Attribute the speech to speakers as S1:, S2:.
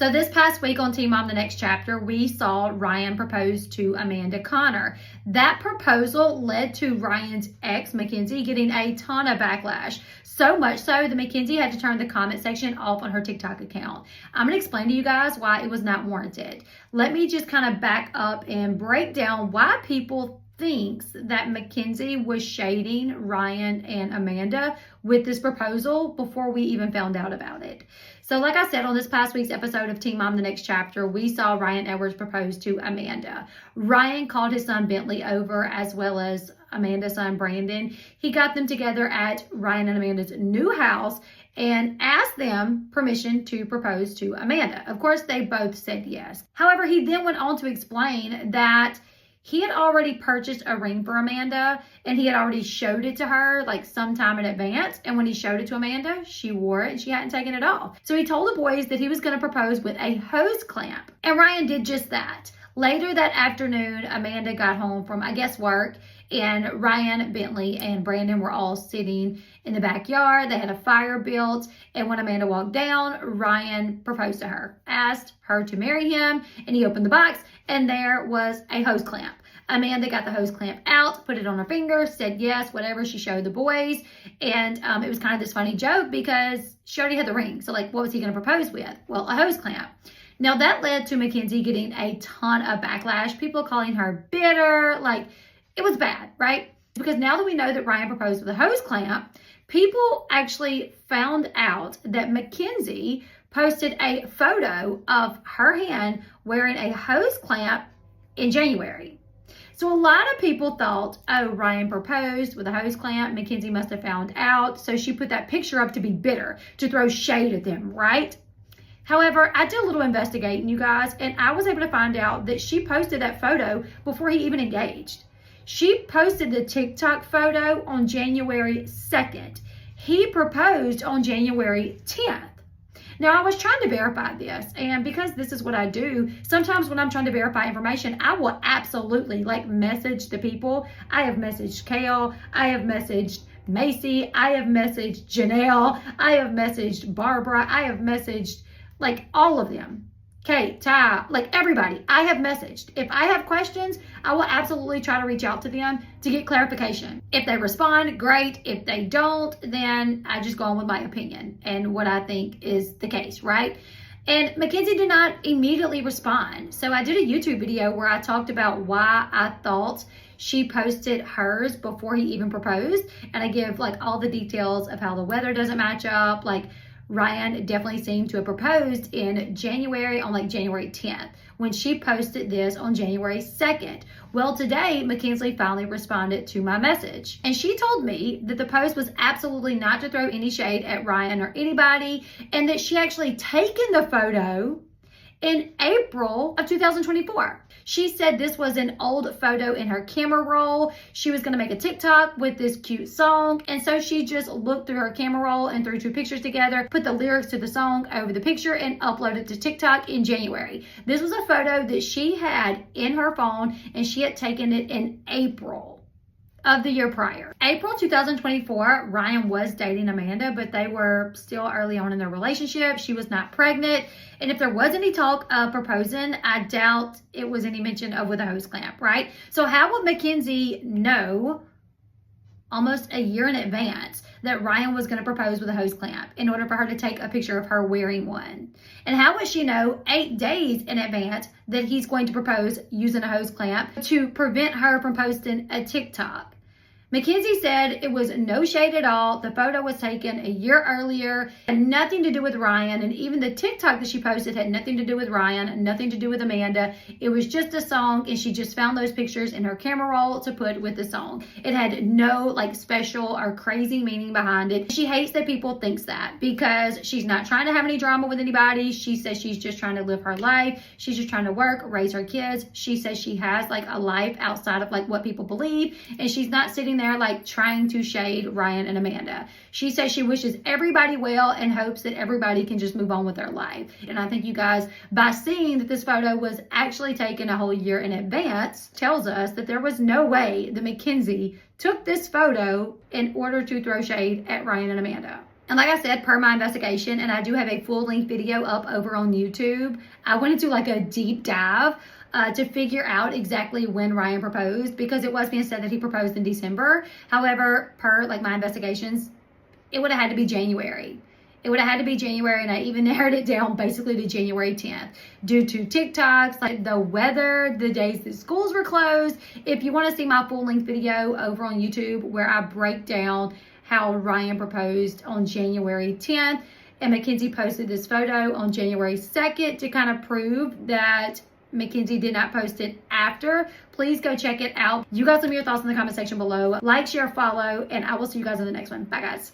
S1: So this past week on Teen Mom The Next Chapter, we saw Ryan propose to Amanda Connor. That proposal led to Ryan's ex, Mackenzie, getting a ton of backlash. So much so that Mackenzie had to turn the comment section off on her TikTok account. I'm going to explain to you guys why it was not warranted. Let me just kind of back up and break down why people thinks that Mackenzie was shading Ryan and Amanda with this proposal before we even found out about it. So like I said, on this past week's episode of Teen Mom The Next Chapter, we saw Ryan Edwards propose to Amanda. Ryan called his son Bentley over, as well as Amanda's son Brandon. He got them together at Ryan and Amanda's new house and asked them permission to propose to Amanda. Of course, they both said yes. However, he then went on to explain that he had already purchased a ring for Amanda and he had already showed it to her like sometime in advance. And when he showed it to Amanda, she wore it and she hadn't taken it off. So he told the boys that he was going to propose with a hose clamp. And Ryan did just that. Later that afternoon, Amanda got home from, I guess, work, and Ryan, Bentley, and Brandon were all sitting in the backyard. They had a fire built, and when Amanda walked down, Ryan proposed to her, asked her to marry him, and he opened the box, and there was a hose clamp. Amanda got the hose clamp out, put it on her finger, said yes, whatever. She showed the boys, and it was kind of this funny joke because she already had the ring. So, like, what was he going to propose with? Well, a hose clamp. Now, that led to Mackenzie getting a ton of backlash, people calling her bitter, like, it was bad, right? Because now that we know that Ryan proposed with a hose clamp, people actually found out that Mackenzie posted a photo of her hand wearing a hose clamp in January. So a lot of people thought, oh, Ryan proposed with a hose clamp. Mackenzie must have found out. So she put that picture up to be bitter, to throw shade at them, right? However, I did a little investigating, you guys, and I was able to find out that she posted that photo before he even engaged. She posted the TikTok photo on January 2nd. He proposed on January 10th. Now, I was trying to verify this, and because this is what I do, sometimes when I'm trying to verify information, I will absolutely message the people. I have messaged Kale, I have messaged Macy, I have messaged Janelle, I have messaged Barbara, I have messaged all of them. Kate, Ty, everybody, I have messaged. If I have questions, I will absolutely try to reach out to them to get clarification. If they respond, great. If they don't, then I just go on with my opinion and what I think is the case, right? And Mackenzie did not immediately respond. So I did a YouTube video where I talked about why I thought she posted hers before he even proposed. And I give all the details of how the weather doesn't match up, Ryan definitely seemed to have proposed in January on January 10th when she posted this on January 2nd. Well, today, Mackenzie finally responded to my message. And she told me that the post was absolutely not to throw any shade at Ryan or anybody, and that she actually taken the photo in April of 2024. She said this was an old photo in her camera roll. She was going to make a TikTok with this cute song. And so she just looked through her camera roll and threw two pictures together, put the lyrics to the song over the picture, and uploaded to TikTok in January. This was a photo that she had in her phone, and she had taken it in April of the year prior. April 2024, Ryan was dating Amanda, but they were still early on in their relationship. She was not pregnant. And if there was any talk of proposing, I doubt it was any mention of with a hose clamp, right? So how would Mackenzie know almost a year in advance that Ryan was going to propose with a hose clamp in order for her to take a picture of her wearing one? And how would she know 8 days in advance that he's going to propose using a hose clamp to prevent her from posting a TikTok? Mackenzie said it was no shade at all. The photo was taken a year earlier, had nothing to do with Ryan, and even the TikTok that she posted had nothing to do with Ryan, nothing to do with Amanda. It was just a song, and she just found those pictures in her camera roll to put with the song. It had no special or crazy meaning behind it. She hates that people thinks that because she's not trying to have any drama with anybody. She says she's just trying to live her life. She's just trying to work, raise her kids. She says she has a life outside of what people believe, and she's not sitting there trying to shade Ryan and Amanda. She says she wishes everybody well and hopes that everybody can just move on with their life. And I think you guys, by seeing that this photo was actually taken a whole year in advance, tells us that there was no way that Mackenzie took this photo in order to throw shade at Ryan and Amanda. And like I said, per my investigation, and I do have a full-length video up over on YouTube, I went into like a deep dive to figure out exactly when Ryan proposed, because it was being said that he proposed in December. However, per like my investigations, it would have had to be January. It would have had to be January, and I even narrowed it down basically to January 10th due to TikToks, like the weather, the days that schools were closed. If you want to see my full-length video over on YouTube where I break down how Ryan proposed on January 10th, and Mackenzie posted this photo on January 2nd to kind of prove that Mackenzie did not post it after, please go check it out. You guys, let me know your thoughts in the comment section below. Like, share, follow, and I will see you guys in the next one. Bye, guys.